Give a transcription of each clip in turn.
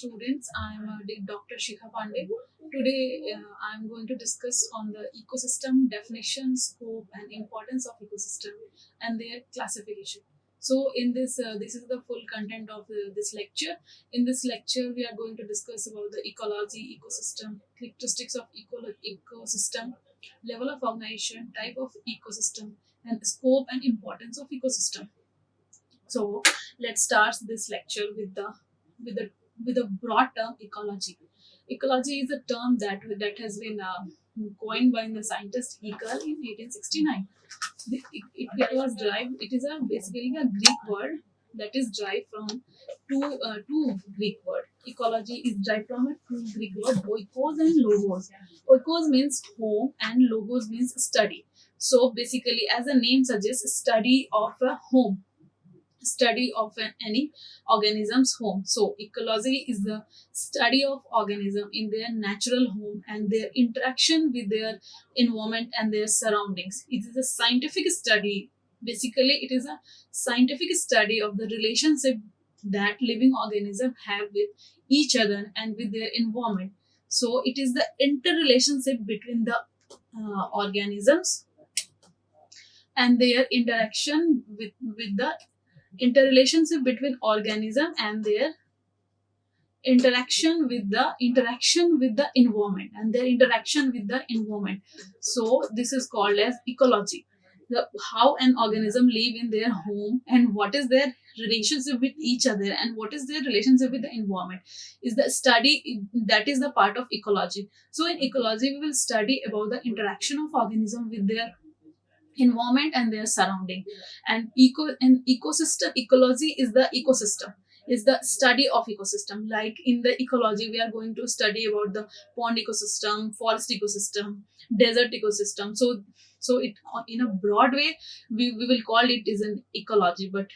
students. I'm Dr. Shikha Pandey. Today, I'm going to discuss on the ecosystem definition, scope, and importance of ecosystem and their classification. So, in this is the full content of this lecture. In this lecture, we are going to discuss about the ecology, ecosystem, characteristics of ecosystem, level of organization, type of ecosystem, and scope and importance of ecosystem. So let's start this lecture with the with a broad term ecology. Ecology is a term that has been coined by the scientist Haeckel in 1869. It was derived. It is basically a Greek word that is derived from two Greek word. Ecology is derived from a two Greek word, oikos and logos. Oikos means home and logos means study. So basically, as the name suggests, study of a home, study of any organism's home. So ecology is the study of organism in their natural home and their interaction with their environment and their surroundings. It is a scientific study. Basically, it is a scientific study of the relationship that living organisms have with each other and with their environment. So it is the interrelationship between the organisms and their interaction with the interrelationship between organism and their interaction with the environment and their interaction with the environment. So this is called as ecology. How an organism live in their home and what is their relationship with each other and what is their relationship with the environment is the study. That is the part of ecology. So in ecology we will study about the interaction of organism with their environment and their surrounding. And ecosystem ecology is the ecosystem, is the study of ecosystem. Like in the ecology we are going to study about the pond ecosystem, forest ecosystem, desert ecosystem. So it, in a broad way, we will call it is an ecology. But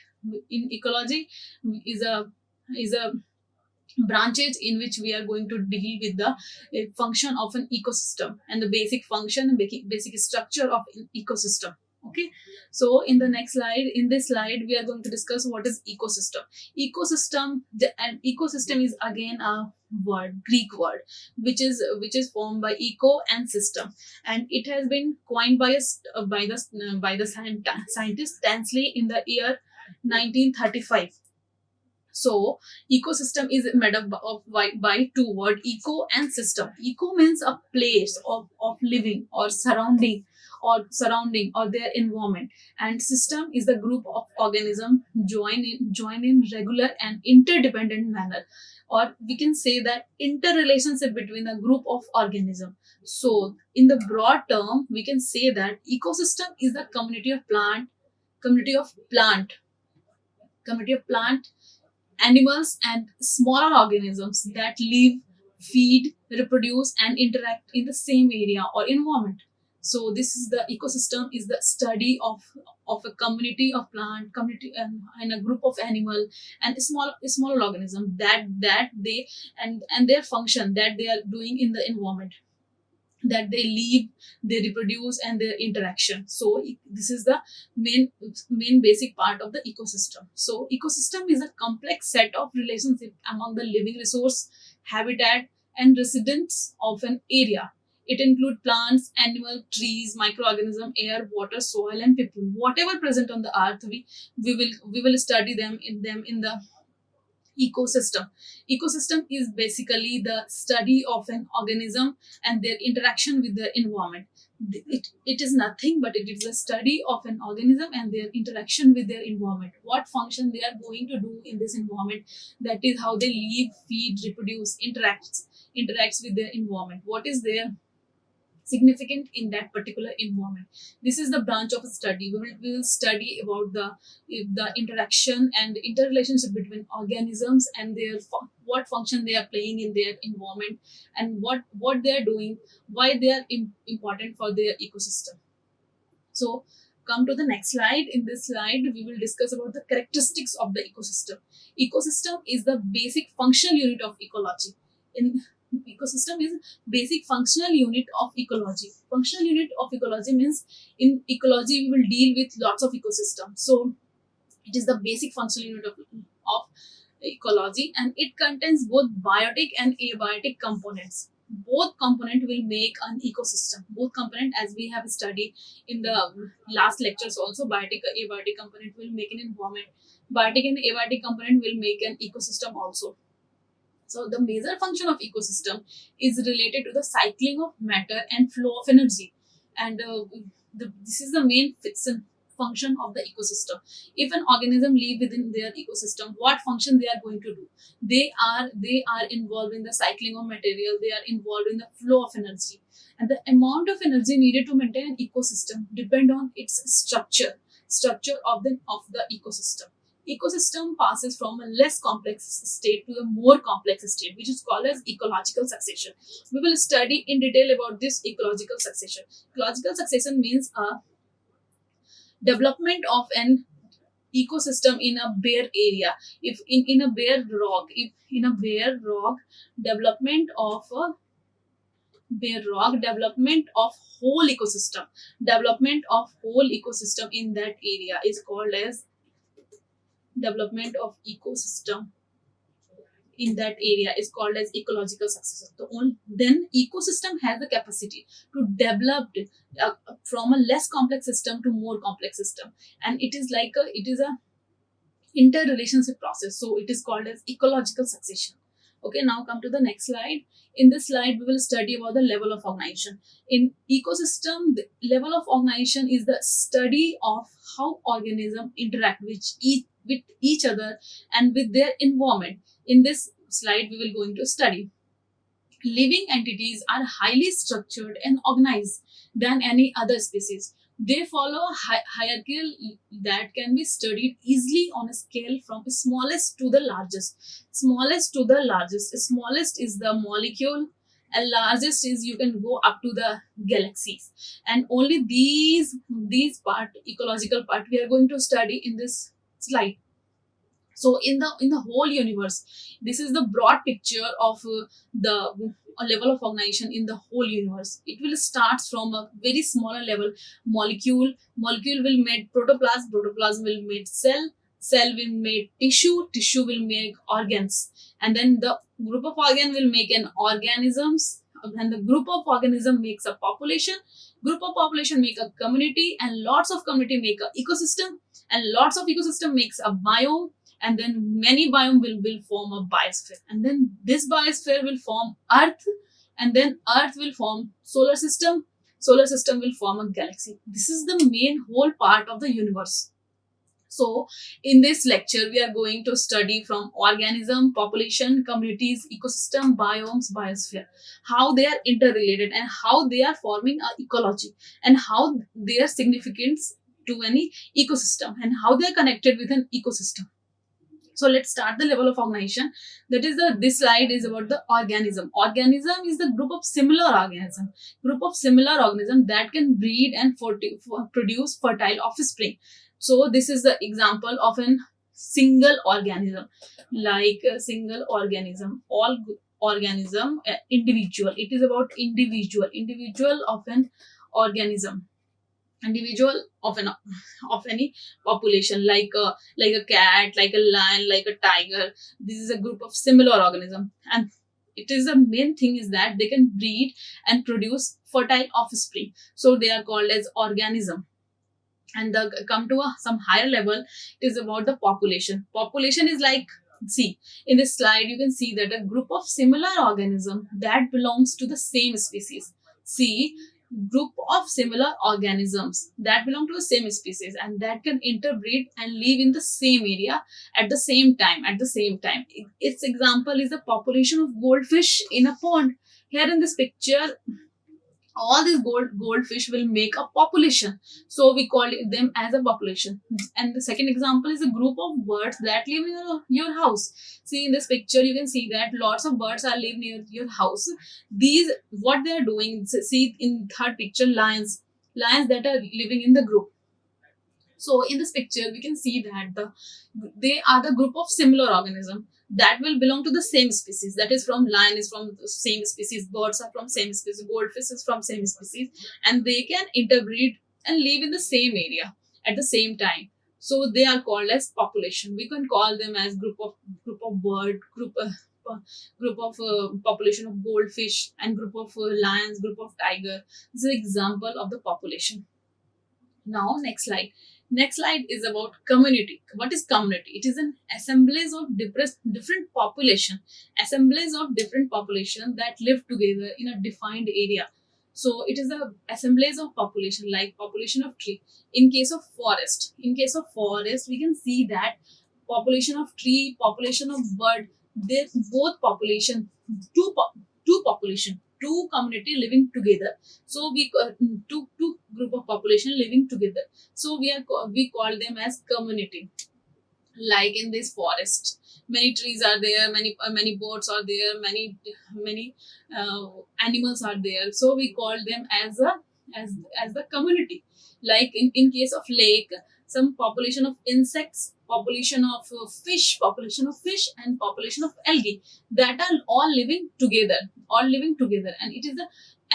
in ecology is a branches in which we are going to deal with the function of an ecosystem and the basic function and basic structure of an ecosystem. Okay, so in the next slide, in this slide we are going to discuss what is ecosystem. And ecosystem is again a word, Greek word, which is formed by eco and system, and it has been coined by the scientist Stanley in the year 1935. So ecosystem is made up by two words, eco and system. Eco means a place of living or surrounding or their environment, and system is the group of organisms join in regular and interdependent manner, or we can say that interrelationship between a group of organisms. So in the broad term we can say that ecosystem is the community of plant community of plant, animals, and smaller organisms that live, feed, reproduce, and interact in the same area or environment. So this is the ecosystem is the study of a community of plant, community, and a group of animal and a smaller organism that they and their function that they are doing in the environment, that they live, they reproduce, and their interaction. So this is the main basic part of the ecosystem. So ecosystem is a complex set of relationship among the living resource, habitat, and residents of an area. It includes plants, animal, trees, microorganism, air, water, soil, and people. Whatever present on the earth, we will study them in the ecosystem. Ecosystem is basically the study of an organism and their interaction with the environment. It is nothing but it is a study of an organism and their interaction with their environment, what function they are going to do in this environment. That is how they live, feed, reproduce, interacts with their environment, what is their significant in that particular environment. This is the branch of a study. We will study about the interaction and interrelationship between organisms and their what function they are playing in their environment, and what they are doing, why they are important for their ecosystem. So come to the next slide. In this slide we will discuss about the characteristics of the ecosystem. Ecosystem is the basic functional unit of ecology. In ecosystem is basic functional unit of ecology. Functional unit of ecology means in ecology we will deal with lots of ecosystems. So it is the basic functional unit of ecology, and it contains both biotic and abiotic components. Both component will make an ecosystem. Both component, as we have studied in the last lectures also, biotic abiotic component will make an environment. Biotic and abiotic component will make an ecosystem also. So the major function of ecosystem is related to the cycling of matter and flow of energy, and this is the main function of the ecosystem. If an organism live within their ecosystem, what function they are going to do? They are involved in the cycling of material. They are involved in the flow of energy, and the amount of energy needed to maintain an ecosystem depend on its structure of the ecosystem. Ecosystem passes from a less complex state to a more complex state, which is called as ecological succession. We will study in detail about this ecological succession. Ecological succession means a development of an ecosystem in a bare area. If in a bare rock, if in a bare rock, development of a bare rock, development of whole ecosystem, development of whole ecosystem in that area is called as development of ecosystem in that area is called as ecological success. Then ecosystem has the capacity to develop from a less complex system to more complex system, and it is a interrelationship process. So it is called as ecological succession. Okay, now come to the next slide. In this slide, we will study about the level of organization. In ecosystem, the level of organization is the study of how organisms interact with each other and with their environment. In this slide, we will going to study living entities are highly structured and organized than any other species. They follow a hierarchical that can be studied easily on a scale from smallest to the largest. Smallest to the largest. Smallest is the molecule, and largest is you can go up to the galaxies. And only these part, ecological part, we are going to study in this slide. So in the whole universe, this is the broad picture of the level of organization in the whole universe. It will start from a very smaller level. Molecule will make protoplasm will make cell will make tissue will make organs, and then the group of organ will make an organisms, and the group of organism makes a population, group of population make a community, and lots of community make a ecosystem, and lots of ecosystem makes a biome, and then many biome will form a biosphere, and then this biosphere will form earth, and then earth will form solar system will form a galaxy. This is the main whole part of the universe. So in this lecture, we are going to study from organism, population, communities, ecosystem, biomes, biosphere, how they are interrelated and how they are forming a ecology, and how their significance to any ecosystem, and how they are connected with an ecosystem. So let's start the level of organization. That is this slide is about the organism. Organism is the group of similar organism. Group of similar organism that can breed and produce fertile offspring. So this is the example of an single organism, like a single organism. All organism, individual. It is about individual of an organism, individual of any population, like a cat, like a lion, like a tiger. This is a group of similar organism, and it is the main thing is that they can breed and produce fertile offspring, so they are called as organism. And come to some higher level, it is about the population is like, see, in this slide you can see that a group of similar organism that belongs to the same species. See, group of similar organisms that belong to the same species and that can interbreed and live in the same area at the same time. Its example is the population of goldfish in a pond. Here in this picture, all these goldfish will make a population, so we call them as a population. And the second example is a group of birds that live in your house. See, in this picture you can see that lots of birds are living near your house. These, what they are doing, see in third picture, lions that are living in the group. So in this picture, we can see that they are the group of similar organism that will belong to the same species. That is, from lion is from the same species, birds are from same species, goldfish is from same species, and they can interbreed and live in the same area at the same time. So they are called as population. We can call them as group of bird, group of population of goldfish, and group of lions, group of tiger. This is an example of the population. Now, next slide. Next slide is about community. What is community? It is an assemblage of different population, assemblage of different population that live together in a defined area. So it is a assemblage of population, like population of tree. In case of forest, we can see that population of tree, population of bird, they both population, two population, two community living together. So two group of population living together. So we call them as community. Like in this forest, many trees are there, many birds are there, many animals are there. So we call them as the community. Like in case of lake, some population of insects, population of fish, and population of algae, that are all living together, and it is the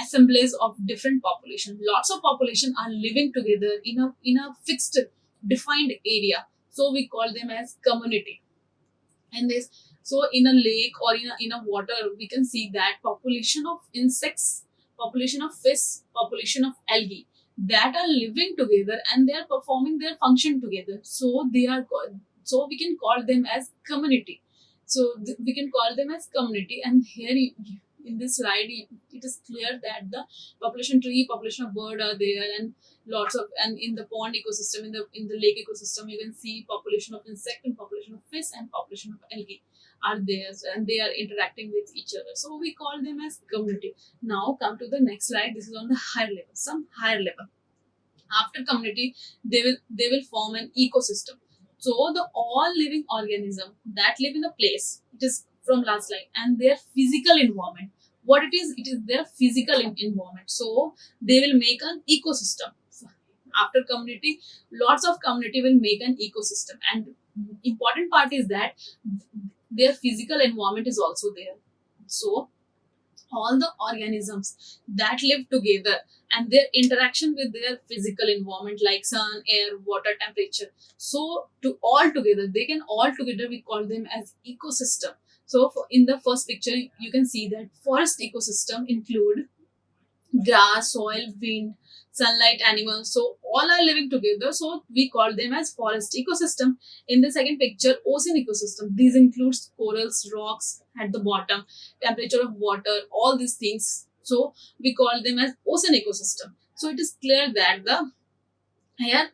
assemblage of different population. Lots of population are living together in a fixed defined area, so we call them as community. And this, so in a lake or in a water, we can see that population of insects, population of fish, population of algae, that are living together and they are performing their function together, so so we can call them as community. So we can call them as community. And here in this slide, it is clear that the population tree, population of bird are there, and lots of, and in the pond ecosystem, in the lake ecosystem, you can see population of insect and population of fish and population of algae are there, and they are interacting with each other, so we call them as community. Now come to the next slide. This is on the higher level, some higher level. After community, they will form an ecosystem. So the all living organism that live in a place, it is from last slide, and their physical environment, what it is their physical environment. So they will make an ecosystem. After community, lots of community will make an ecosystem, and important part is that their physical environment is also there. So all the organisms that live together and their interaction with their physical environment, like sun, air, water, temperature, so to all together, they can all together, we call them as ecosystem. So in the first picture, you can see that forest ecosystem include grass, soil, wind, sunlight, animals. So all are living together. So we call them as forest ecosystem. In the second picture, ocean ecosystem. These includes corals, rocks at the bottom, temperature of water, all these things. So we call them as ocean ecosystem. So it is clear that the here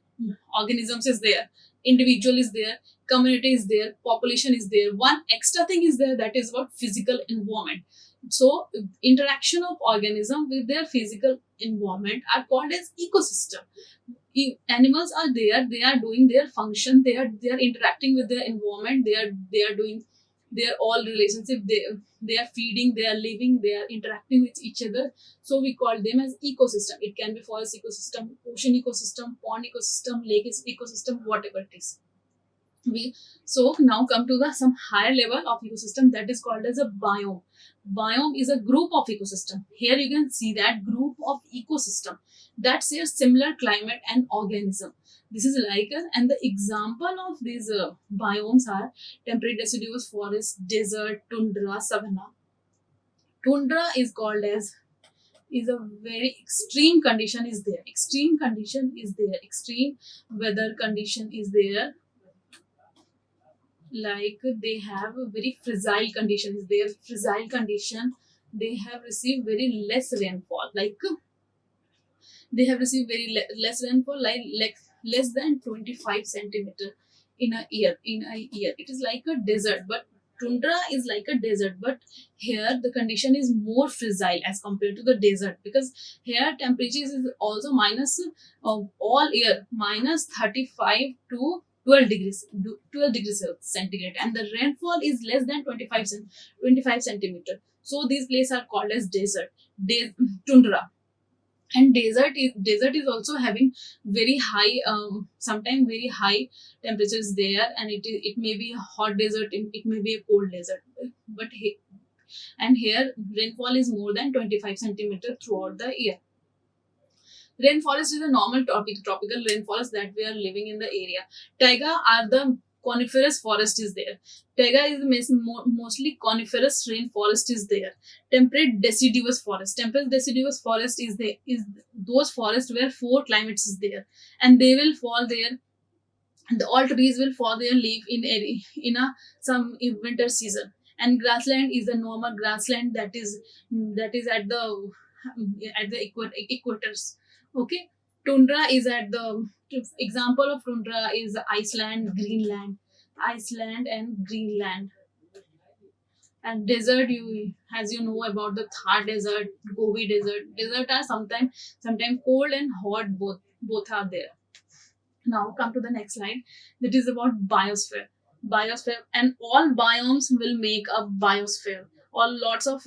organisms is there, individual is there, community is there, population is there. One extra thing is there, that is about physical environment. So interaction of organism with their physical environment are called as ecosystem. Animals are there, they are doing their function, they are interacting with their environment, they are doing their all relationship, they are feeding, they are living, they are interacting with each other. So we call them as ecosystem. It can be forest ecosystem, ocean ecosystem, pond ecosystem, lake ecosystem, whatever it is. We So now come to the some higher level of ecosystem, that is called as a biome. Biome is a group of ecosystem. Here you can see that group of ecosystem that shares similar climate and organism. This is like and the example of these biomes are temperate deciduous forest, desert, tundra, savanna. Tundra is called as, is a very extreme condition is there, extreme condition is there, extreme weather condition is there, like they have a very fragile condition is there, fragile condition. They have received very less rainfall, like they have received less rainfall, like less than 25 centimeter in a year. It is like a desert, but tundra is like a desert, but here the condition is more fragile as compared to the desert, because here temperatures is also minus all year minus 35 to 12 degrees centigrade, and the rainfall is less than 25 centimeter. So these places are called as tundra. And desert is also having very high, sometimes very high temperatures there, and it may be a hot desert, it may be a cold desert, but and here rainfall is more than 25 centimeter throughout the year. Rainforest is a normal tropical rainforest that we are living in the area. Taiga are the coniferous forest is there. Taiga is mostly coniferous rainforest is there. Temperate deciduous forest. Temperate deciduous forest is those forests where four climates is there, and they will fall there. And all trees will fall their leaf in a some winter season. And grassland is a normal grassland that is at the equators. Okay. Tundra is at the example of tundra is Iceland and Greenland. And desert, you as you know about the Thar desert, Gobi desert are sometimes cold and hot, both are there. Now come to the next slide. That is about biosphere. Biosphere and all biomes will make a biosphere. All lots of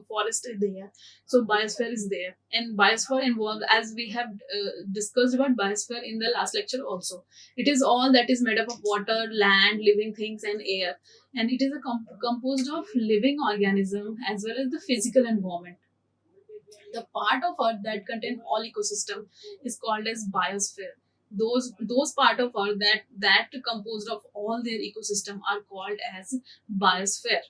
forest is there. So biosphere is there, and biosphere involved, as we have discussed about biosphere in the last lecture also. It is all that is made up of water, land, living things, and air, and it is composed of living organism as well as the physical environment. The part of earth that contain all ecosystem is called as biosphere. Those part of earth that composed of all their ecosystem are called as biosphere.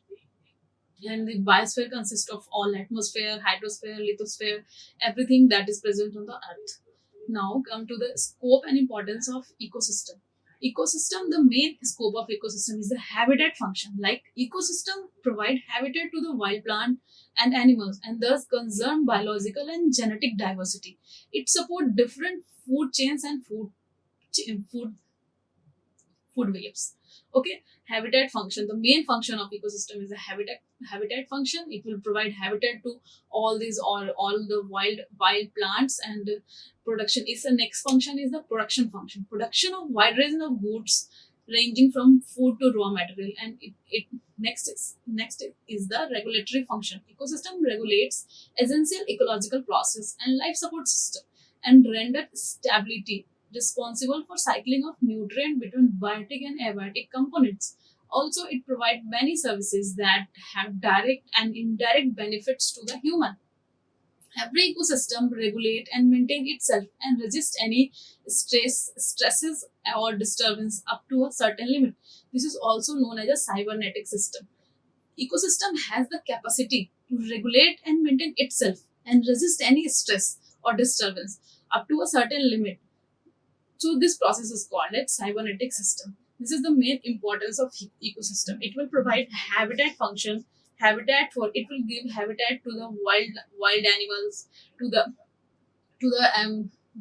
And the biosphere consists of all atmosphere, hydrosphere, lithosphere, everything that is present on the earth. Now come to the scope and importance of ecosystem. Ecosystem, the main scope of ecosystem is the habitat function. Like ecosystem provide habitat to the wild plant and animals, and thus conserve biological and genetic diversity. It support different food chains and food waves. Okay. Habitat function, the main function of ecosystem is a habitat function. It will provide habitat to all the wild plants. And production is the next function is the production function. Production of wide range of goods ranging from food to raw material. And it next is the regulatory function. Ecosystem regulates essential ecological process and life support system, and render stability, responsible for cycling of nutrient between biotic and abiotic components. Also, it provides many services that have direct and indirect benefits to the human. Every ecosystem regulate and maintain itself and resist any stresses or disturbance up to a certain limit. This is also known as a cybernetic system. Ecosystem has the capacity to regulate and maintain itself and resist any stress or disturbance up to a certain limit. So this process is called a cybernetic system. This is the main importance of ecosystem. It will provide habitat function, it will give habitat to the wild animals, to the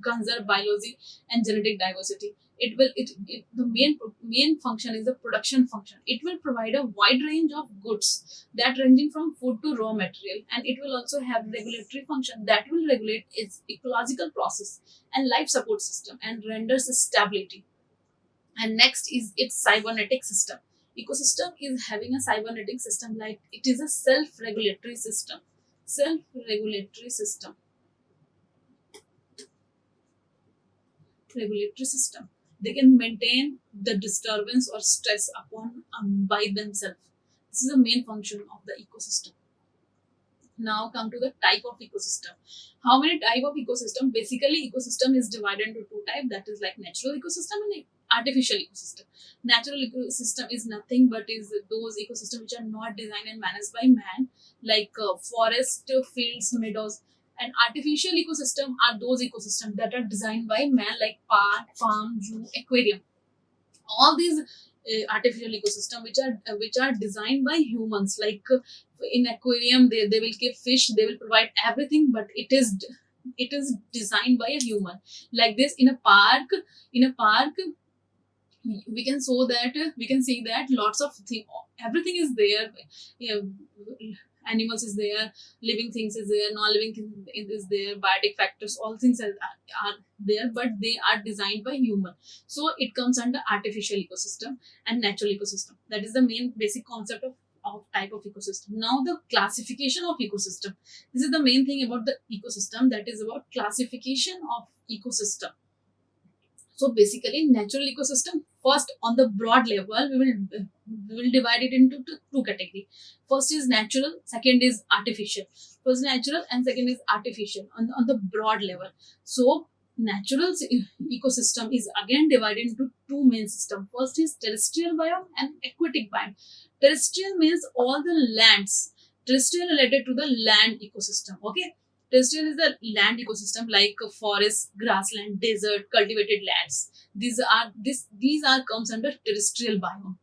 conserve biology and genetic diversity. It the main function is the production function. It will provide a wide range of goods that ranging from food to raw material, and it will also have regulatory function that will regulate its ecological process and life support system and renders stability. And next is its cybernetic system. Ecosystem is having a cybernetic system, like it is a self-regulatory system regulatory system. They can maintain the disturbance or stress upon by themselves. This is the main function of the ecosystem. Now come to the type of ecosystem. How many type of ecosystem? Basically, ecosystem is divided into two type. That is like natural ecosystem and artificial ecosystem. Natural ecosystem is nothing but is those ecosystem which are not designed and managed by man, like forest, fields, meadows. And artificial ecosystem are those ecosystems that are designed by man, like park, farm, zoo, aquarium. All these artificial ecosystem which are designed by humans, like in aquarium they will keep fish, they will provide everything, but it is designed by a human. Like this, in a park we can see that lots of everything is there. Yeah, animals is there, living things is there, non-living things is there, biotic factors, all things are there, but they are designed by human. So it comes under artificial ecosystem and natural ecosystem. That is the main basic concept of type of ecosystem. Now the classification of ecosystem. This is the main thing about the ecosystem, that is about classification of ecosystem. So basically, natural ecosystem First, on the broad level, we will divide it into two categories. First is natural, second is artificial. First natural and second is artificial on the broad level. So natural ecosystem is again divided into two main systems. First is terrestrial biome and aquatic biome. Terrestrial means all the lands. Terrestrial related to the land ecosystem. Okay. Terrestrial is the land ecosystem like forest, grassland, desert, cultivated lands. These are comes under terrestrial biome.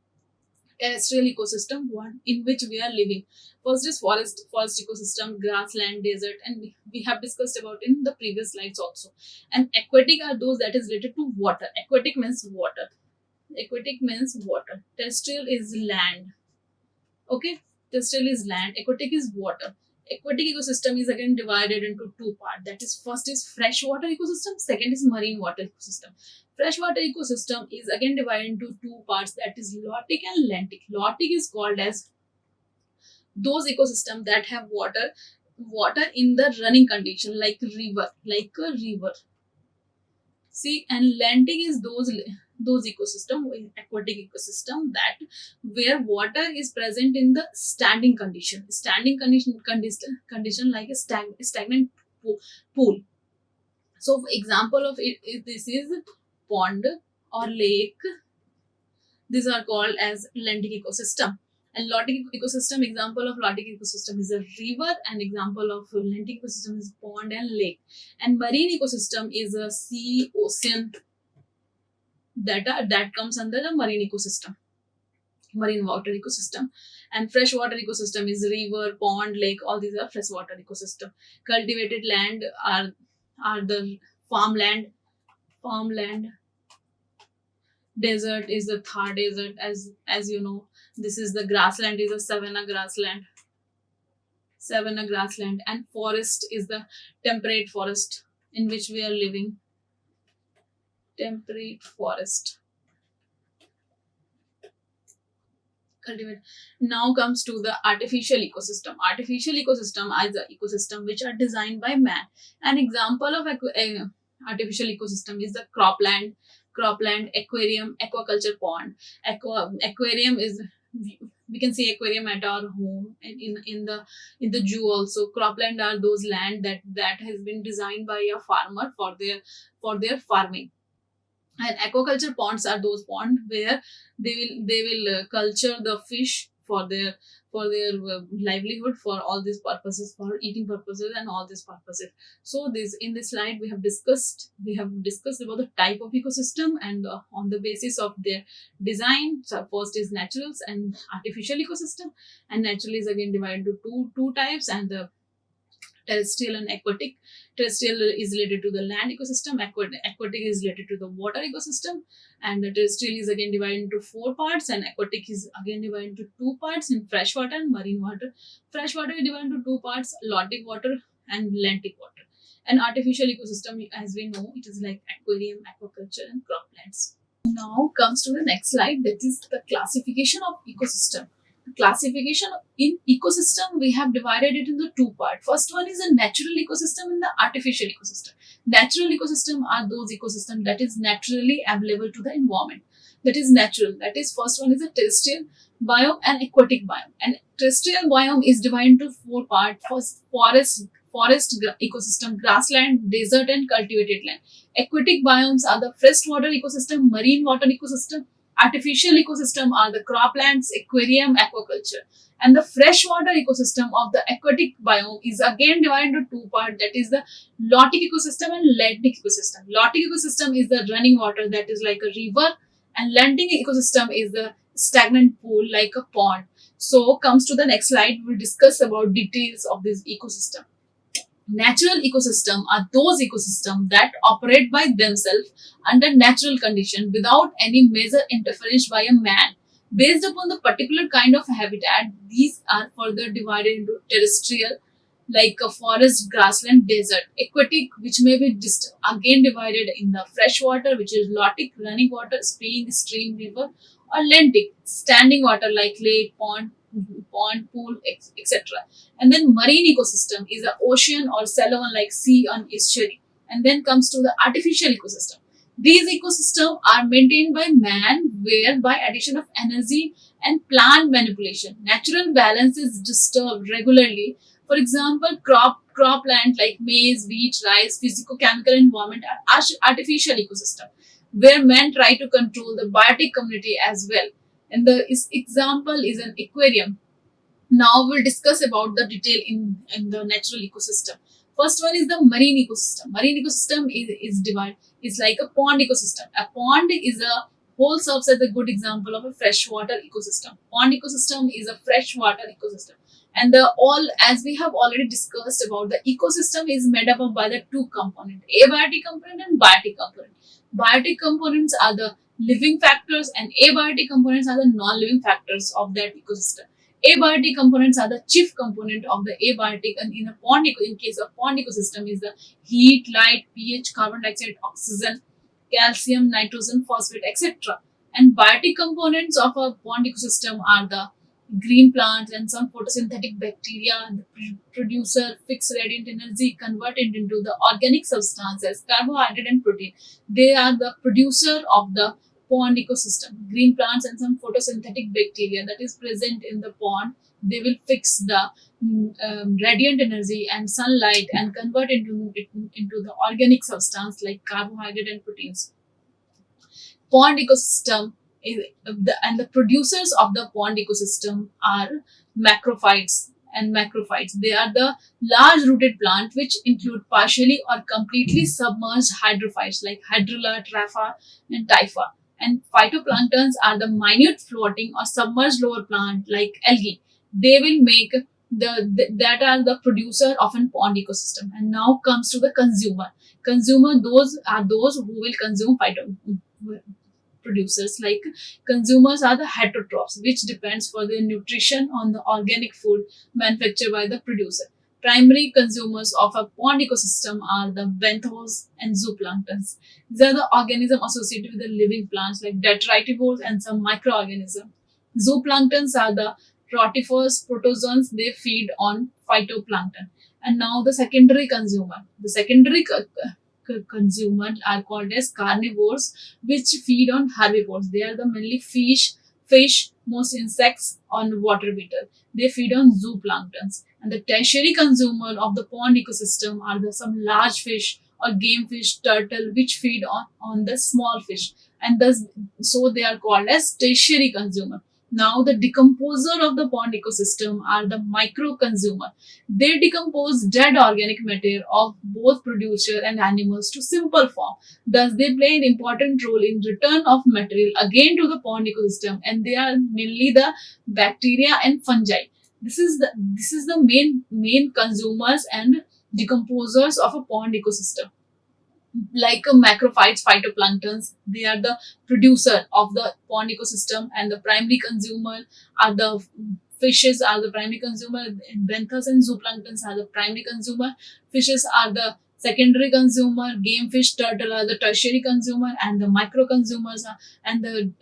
Terrestrial ecosystem, one in which we are living. First is forest ecosystem, grassland, desert, and we have discussed about in the previous slides also. And aquatic are those that is related to water. Aquatic means water. Aquatic means water. Terrestrial is land. Okay, terrestrial is land, aquatic is water. Aquatic ecosystem is again divided into two parts. That is, first is freshwater ecosystem, second is marine water ecosystem. Freshwater ecosystem is again divided into two parts. That is lotic and lentic. Lotic is called as those ecosystems that have water in the running condition, like a river. See, and landing is those ecosystem, aquatic ecosystem, that where water is present in the standing condition like a stagnant pool. So for example of it, if this is pond or lake, these are called as lentic ecosystem. And lotic ecosystem, example of lotic ecosystem is a river, and example of lentic ecosystem is pond and lake. And marine ecosystem is a sea, ocean, that comes under the marine ecosystem, marine water ecosystem. And freshwater ecosystem is river, pond, lake, all these are freshwater ecosystem. Cultivated land are the farmland. Desert is the Thar desert, as you know. This is the grassland, is a savanna grassland. And forest is the temperate forest in which we are living. Temperate forest. Cultivate. Now comes to the artificial ecosystem. Artificial ecosystem are the ecosystem which are designed by man. An example of artificial ecosystem is the cropland, aquarium, aquaculture pond. Aquarium is, we can see aquarium at our home, and in the zoo also. Cropland are those land that has been designed by a farmer for their farming. And aquaculture ponds are those ponds where they will culture the fish for their livelihood, for all these purposes, for eating purposes and all these purposes. So this, in this slide, we have discussed about the type of ecosystem, and on the basis of their design. So first is naturals and artificial ecosystem. And natural is again divided into two types, and the terrestrial and aquatic. Terrestrial is related to the land ecosystem, aquatic is related to the water ecosystem. And the terrestrial is again divided into four parts, and aquatic is again divided into two parts, in freshwater and marine water. Freshwater is divided into two parts, lotic water and lentic water. And artificial ecosystem, as we know, it is like aquarium, aquaculture, and croplands. Now comes to the next slide, that is the classification of ecosystem. Classification in ecosystem, we have divided it into two parts. First one is a natural ecosystem and the artificial ecosystem. Natural ecosystem are those ecosystems that is naturally available to the environment. That is natural. That is, first one is a terrestrial biome and aquatic biome. And terrestrial biome is divided into four parts. First, forest ecosystem, grassland, desert, and cultivated land. Aquatic biomes are the freshwater ecosystem, marine water ecosystem. Artificial ecosystem are the croplands, aquarium, aquaculture. And the freshwater ecosystem of the aquatic biome is again divided into two parts. That is the lotic ecosystem and lentic ecosystem. Lotic ecosystem is the running water, that is like a river, and lentic ecosystem is the stagnant pool like a pond. So comes to the next slide, we'll discuss about details of this ecosystem. Natural ecosystem are those ecosystems that operate by themselves under natural conditions without any major interference by a man. Based upon the particular kind of habitat, these are further divided into terrestrial, like a forest, grassland, desert; aquatic, which may be again divided in the freshwater, which is lotic, running water, spring, stream, river; or lentic, standing water like lake, pond, pool, etc. And then marine ecosystem is an ocean or shallow one like sea and estuary. And then comes to the artificial ecosystem. These ecosystems are maintained by man where by addition of energy and plant manipulation, natural balance is disturbed regularly. For example, cropland like maize, wheat, rice, physico-chemical environment are artificial ecosystem where men try to control the biotic community as well. And the example is an aquarium. Now we'll discuss about the detail in the natural ecosystem. First one is the marine ecosystem. Marine ecosystem is divided, is like a pond ecosystem. A pond is a whole serves as a good example of a freshwater ecosystem. Pond ecosystem is a freshwater ecosystem. And the all, as we have already discussed about, the ecosystem is made up of by the two component, abiotic component and biotic component. Biotic components are the living factors and abiotic components are the non-living factors of that ecosystem. Abiotic components are the chief component of the abiotic, and in a in case of pond ecosystem is the heat, light, pH, carbon dioxide, oxygen, calcium, nitrogen, phosphate, etc. And biotic components of a pond ecosystem are the green plants and some photosynthetic bacteria. The producer fix radiant energy, convert it into the organic substances, carbohydrate and protein. They are the producer of the pond ecosystem. Green plants and some photosynthetic bacteria that is present in the pond, they will fix the radiant energy and sunlight and convert into the organic substance like carbohydrate and proteins. Pond ecosystem is and the producers of the pond ecosystem are macrophytes and macrophytes. They are the large rooted plant which include partially or completely submerged hydrophytes like hydrilla, trapha, and typha. And phytoplanktons are the minute floating or submerged lower plant like algae. They will make that are the producer of an pond ecosystem. And now comes to the consumer. Consumer, those are those who will consume producers. Like consumers are the heterotrophs which depends for their nutrition on the organic food manufactured by the producer. Primary consumers of a pond ecosystem are the benthos and zooplanktons. These are the organisms associated with the living plants like detritivores and some microorganisms. Zooplanktons are the rotifers, protozoans, they feed on phytoplankton. And now the secondary consumer. The secondary consumers are called as carnivores, which feed on herbivores. They are the mainly fish, most insects on water beetle. They feed on zooplanktons. And the tertiary consumer of the pond ecosystem are the some large fish or game fish, turtle, which feed on the small fish. And thus, so they are called as tertiary consumer. Now, the decomposer of the pond ecosystem are the micro consumer. They decompose dead organic matter of both producer and animals to simple form. Thus, they play an important role in return of material again to the pond ecosystem, and they are mainly the bacteria and fungi. This is the main consumers and decomposers of a pond ecosystem. Like macrophytes, phytoplanktons, they are the producer of the pond ecosystem, and the primary consumer are the fishes are the primary consumer. Benthos and zooplanktons are the primary consumer. Fishes are the secondary consumer. Game fish, turtle are the tertiary consumer, and the micro consumers are, and the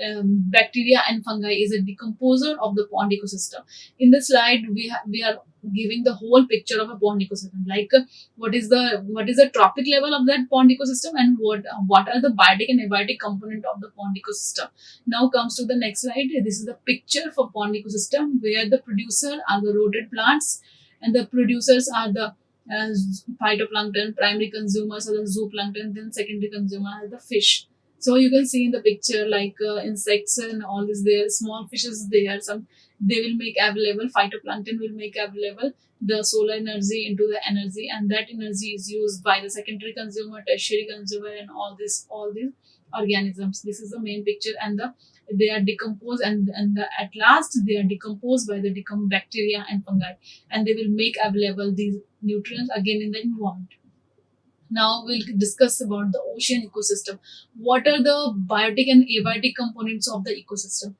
bacteria and fungi is a decomposer of the pond ecosystem. In the slide, we are giving the whole picture of a pond ecosystem. Like what is the trophic level of that pond ecosystem, and what are the biotic and abiotic component of the pond ecosystem. Now comes to the next slide. This is the picture for pond ecosystem where the producer are the rodent plants and the producers are the uh, phytoplankton. Primary consumers are the zooplankton, then secondary consumer are the fish. So you can see in the picture like insects and all this, there small fishes, there some, they will make available, phytoplankton will make available the solar energy into the energy, and that energy is used by the secondary consumer, tertiary consumer, and all these organisms. This is the main picture, and they are decomposed, at last they are decomposed by the bacteria and fungi, and they will make available these nutrients again in the environment. Now we'll discuss about the ocean ecosystem. What are the biotic and abiotic components of the ecosystem?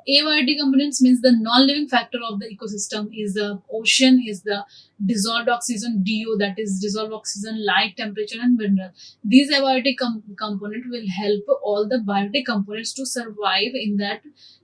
Abiotic components means the non-living factor of the ecosystem is the ocean, is the dissolved oxygen, DO, that is dissolved oxygen, light, temperature, and mineral. These abiotic component will help all the biotic components to survive in that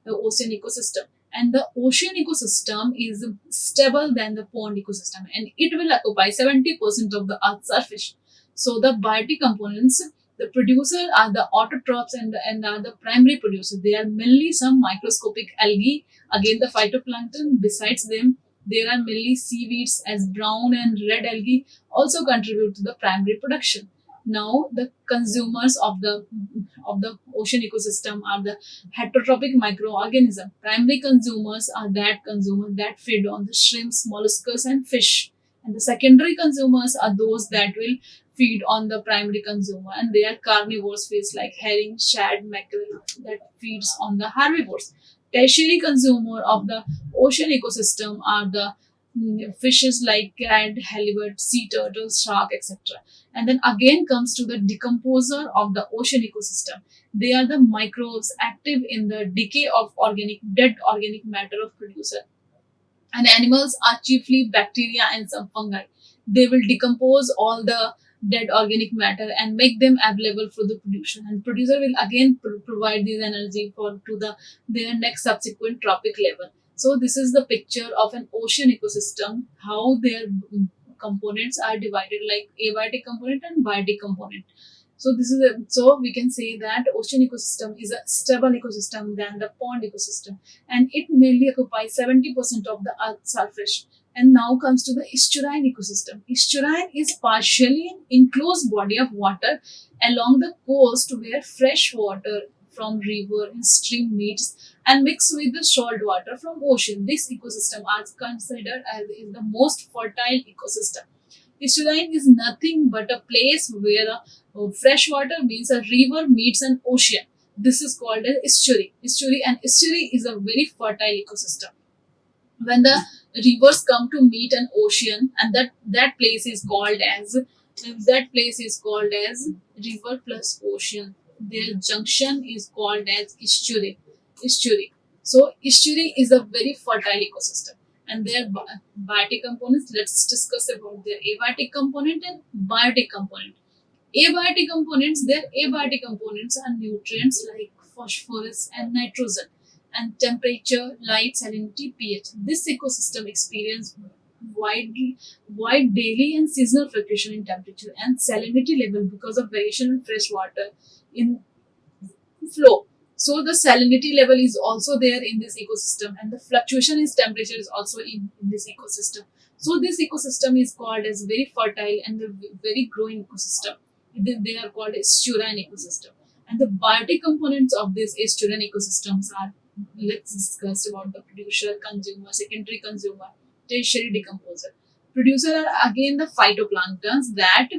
ocean ecosystem. And the ocean ecosystem is stable than the pond ecosystem, and it will occupy 70% of the earth's surface. So the biotic components, The producers are the autotrophs and are the primary producers. They are mainly some microscopic algae, again the phytoplankton. Besides them, there are mainly seaweeds as brown and red algae also contribute to the primary production. Now the consumers of the ocean ecosystem are the heterotrophic microorganism. Primary consumers are that consumers that feed on the shrimps, mollusks, and fish. And the secondary consumers are those that will feed on the primary consumer, and they are carnivores fish like herring, shad, mackerel that feeds on the herbivores. Tertiary consumer of the ocean ecosystem are the fishes like crab, halibut, sea turtles, shark, etc. And then again comes to the decomposer of the ocean ecosystem. They are the microbes active in the decay of dead organic matter of producer. And animals are chiefly bacteria and some fungi. They will decompose all the dead organic matter and make them available for the production. And producer will again provide this energy for to the their next subsequent trophic level. So this is the picture of an ocean ecosystem, how their components are divided like abiotic component and biotic component. So so we can say that ocean ecosystem is a stable ecosystem than the pond ecosystem, and it mainly occupies 70% of the Earth's surface. And now comes to the estuarine ecosystem. Estuarine is partially an enclosed body of water along the coast where fresh water from river and stream meets and mix with the salt water from ocean. This ecosystem is considered as is the most fertile ecosystem. Estuarine is nothing but a place where fresh water means a river meets an ocean. This is called an estuary. Estuary is a very fertile ecosystem. When the rivers come to meet an ocean, and that place is called as river plus ocean. Their junction is called as estuary. So estuary is a very fertile ecosystem. And their biotic components, let's discuss about their abiotic component and biotic component. Their abiotic components are nutrients like phosphorus and nitrogen, and temperature, light, salinity, pH. This ecosystem experiences wide, wide daily and seasonal fluctuation in temperature and salinity level because of variation in fresh water in flow. So the salinity level is also there in this ecosystem, and the fluctuation in temperature is also in this ecosystem. So this ecosystem is called as very fertile and a very growing ecosystem. They are called estuarine ecosystem. And the biotic components of this estuarine ecosystems are, let's discuss about the producer, consumer, secondary consumer, tertiary decomposer. Producer are again the phytoplanktons that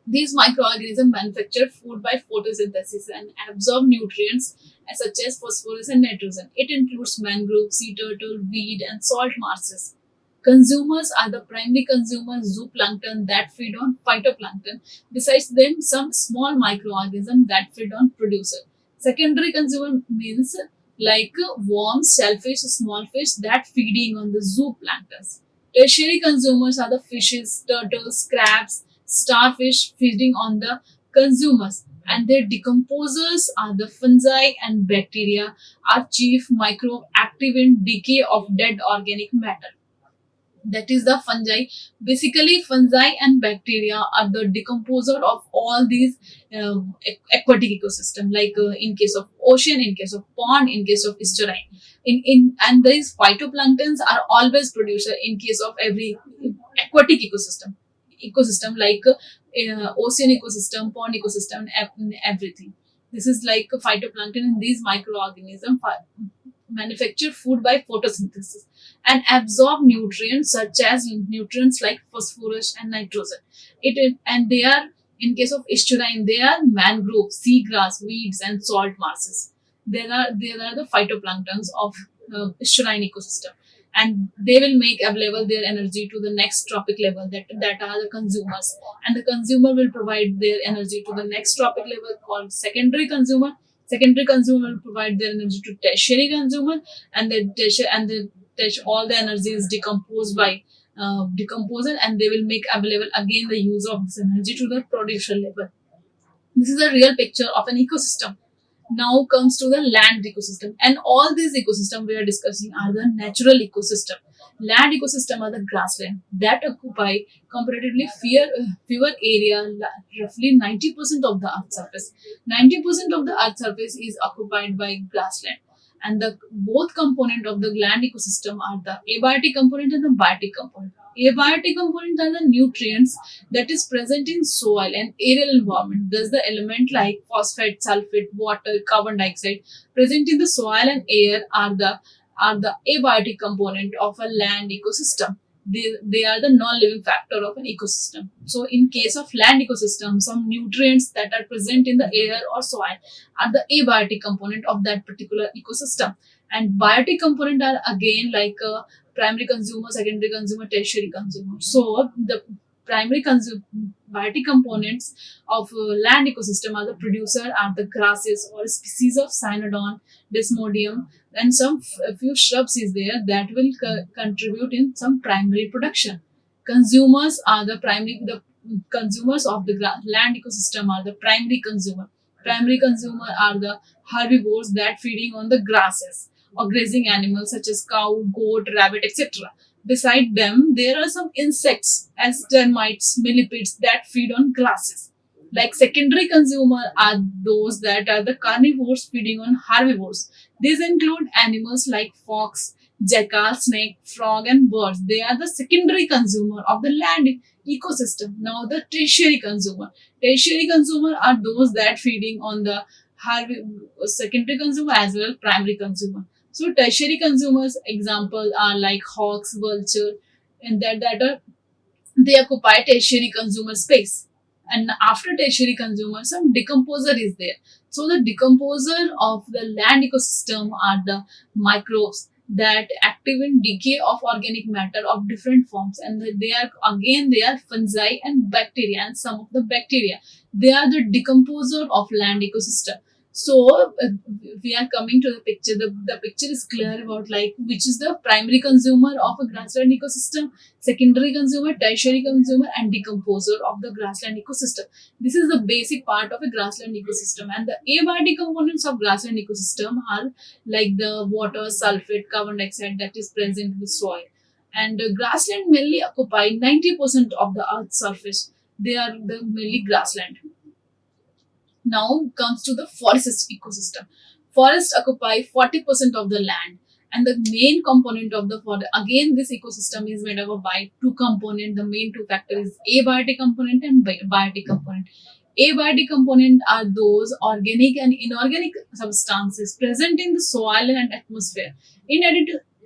these microorganisms manufacture food by photosynthesis and absorb nutrients such as phosphorus and nitrogen. It includes mangrove, sea turtle, weed, and salt marshes. Consumers are the primary consumers, zooplankton that feed on phytoplankton. Besides them, some small microorganisms that feed on producer. Secondary consumer means like worms, shellfish, small fish that feeding on the zooplankton. Tertiary consumers are the fishes, turtles, crabs, starfish feeding on the consumers, and their decomposers are the fungi and bacteria are chief microbe active in decay of dead organic matter. That is the fungi. Basically fungi and bacteria are the decomposer of all these aquatic ecosystem, like in case of ocean, in case of pond, in case of estuarine. In and these phytoplanktons are always producer in case of every aquatic ecosystem like ocean ecosystem, pond ecosystem, and everything. This is like a phytoplankton, and these microorganisms manufacture food by photosynthesis and absorb nutrients such as nutrients like phosphorus and nitrogen. And they are, in case of estuarine, they are mangrove, seagrass, weeds, and salt marshes. There are the phytoplanktons of estuarine ecosystem, and they will make available their energy to the next trophic level, that are the consumers, and the consumer will provide their energy to the next trophic level called secondary consumer. Secondary consumer will provide their energy to tertiary consumer, and all the energy is decomposed by decomposer, and they will make available again the use of this energy to the producer level. This is a real picture of an ecosystem. Now comes to the land ecosystem, and all these ecosystem we are discussing are the natural ecosystem. Land ecosystem are the grassland that occupy comparatively fewer area, roughly 90% of the Earth's surface. 90% of the Earth's surface is occupied by grassland. And the both component of the land ecosystem are the abiotic component and the biotic component. Abiotic component are the nutrients that is present in soil and aerial environment. Thus, the element like phosphate, sulfate, water, carbon dioxide present in the soil and air are the abiotic component of a land ecosystem. They are the non-living factor of an ecosystem. So in case of land ecosystem, some nutrients that are present in the air or soil are the abiotic component of that particular ecosystem. And biotic component are again like primary consumer, secondary consumer, tertiary consumer. So the primary consumer biotic components of land ecosystem are the producer are the grasses or species of cynodon, desmodium, and some a few shrubs is there that will contribute in some primary production. Consumers are the consumers of the land ecosystem are the primary consumer. Primary consumer are the herbivores that feeding on the grasses or grazing animals such as cow, goat, rabbit, etc. Beside them, there are some insects as termites, millipedes that feed on grasses. Like secondary consumer are those that are the carnivores feeding on herbivores. These include animals like fox, jackal, snake, frog, and birds. They are the secondary consumer of the land ecosystem. Now the tertiary consumer. Tertiary consumer are those that feeding on the secondary consumer as well primary consumer. So tertiary consumers example are like hawks, vulture, and that are they occupy tertiary consumer space. And after tertiary consumer, some decomposer is there. So the decomposer of the land ecosystem are the microbes that active in decay of organic matter of different forms, and they are fungi and bacteria, and some of the bacteria they are the decomposer of land ecosystem. So we are coming to the picture. The picture is clear about like which is the primary consumer of a grassland ecosystem, secondary consumer, tertiary consumer, and decomposer of the grassland ecosystem. This is the basic part of a grassland ecosystem. And the abiotic components of grassland ecosystem are like the water, sulfate, carbon dioxide that is present in the soil. And grassland mainly occupy 90% of the earth's surface. They are the mainly grassland. Now comes to the forest ecosystem. Forests occupy 40% of the land, and the main component of the forest, again this ecosystem is made up of by two components. The main two factors is abiotic component and biotic component. Abiotic component are those organic and inorganic substances present in the soil and atmosphere. In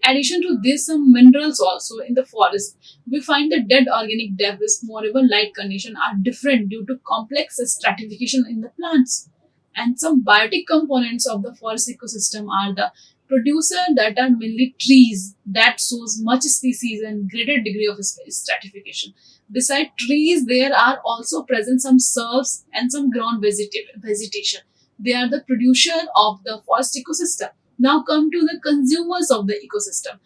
addition to this, some minerals also in the forest. We find the dead organic debris, moreover, light conditions are different due to complex stratification in the plants. And some biotic components of the forest ecosystem are the producer that are mainly trees that shows much species and greater degree of stratification. Beside trees, there are also present some shrubs and some ground vegetation. They are the producer of the forest ecosystem. Now come to the consumers of the ecosystem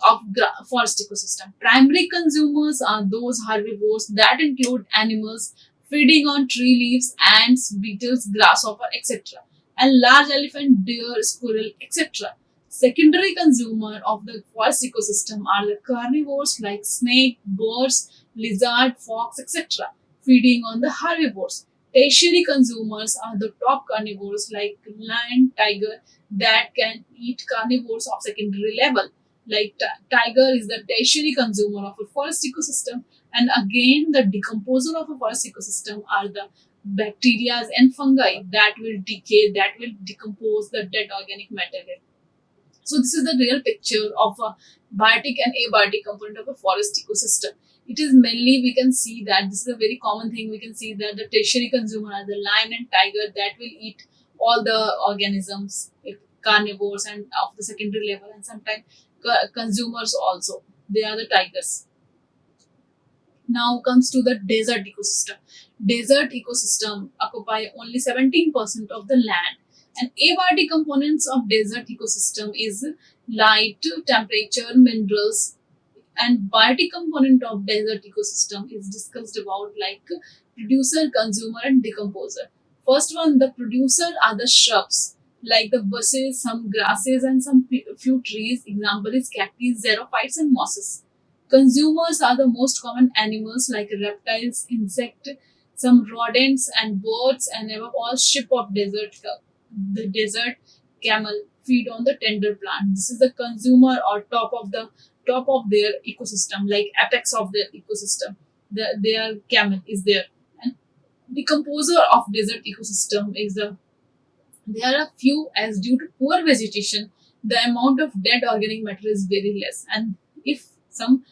of forest ecosystem. Primary consumers are those herbivores that include animals feeding on tree leaves, ants, beetles, grasshopper, etc. and large elephant, deer, squirrel, etc. Secondary consumer of the forest ecosystem are the carnivores like snake, birds, lizard, fox, etc. feeding on the herbivores. Tertiary consumers are the top carnivores like lion, tiger that can eat carnivores of secondary level. Like tiger is the tertiary consumer of a forest ecosystem, and again the decomposer of a forest ecosystem are the bacteria and fungi that will decay, that will decompose the dead organic material. So this is the real picture of a biotic and abiotic component of a forest ecosystem. It is mainly we can see that this is a very common thing. We can see that the tertiary consumer are the lion and tiger that will eat all the organisms, like carnivores and of the secondary level, and sometimes consumers also. They are the tigers. Now comes to the desert ecosystem. Desert ecosystem occupy only 17% of the land. And abiotic components of desert ecosystem is light, temperature, minerals, and biotic component of desert ecosystem is discussed about like producer, consumer, and decomposer. First one, the producer are the shrubs. like the bushes, some grasses, and some few trees. Example is cactus, xerophytes, and mosses. Consumers are the most common animals like reptiles, insect, some rodents and birds, and above all, ship of desert. The desert camel feed on the tender plant. This is the consumer or top of their ecosystem, like apex of their ecosystem. Their camel is there, and decomposer of desert ecosystem is the there are few, as due to poor vegetation, the amount of dead organic matter is very less. And if some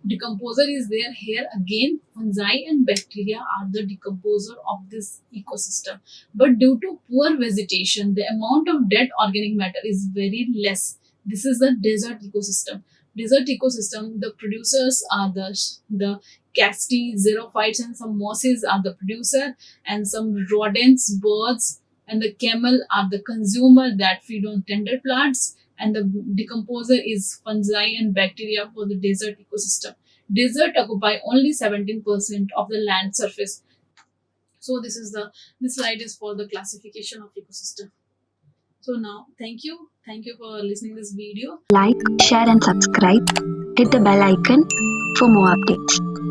decomposer is there, here again fungi and bacteria are the decomposer of this ecosystem. But due to poor vegetation, the amount of dead organic matter is very less. This is the desert ecosystem. Desert ecosystem, the producers are the cacti, xerophytes, and some mosses are the producer, and some rodents, birds, and the camel are the consumer that feed on tender plants, and the decomposer is fungi and bacteria for the desert ecosystem. Desert occupy only 17% of the land surface. So this slide is for the classification of ecosystem. So now thank you for listening this video. Like, share and subscribe. Hit the bell icon for more updates.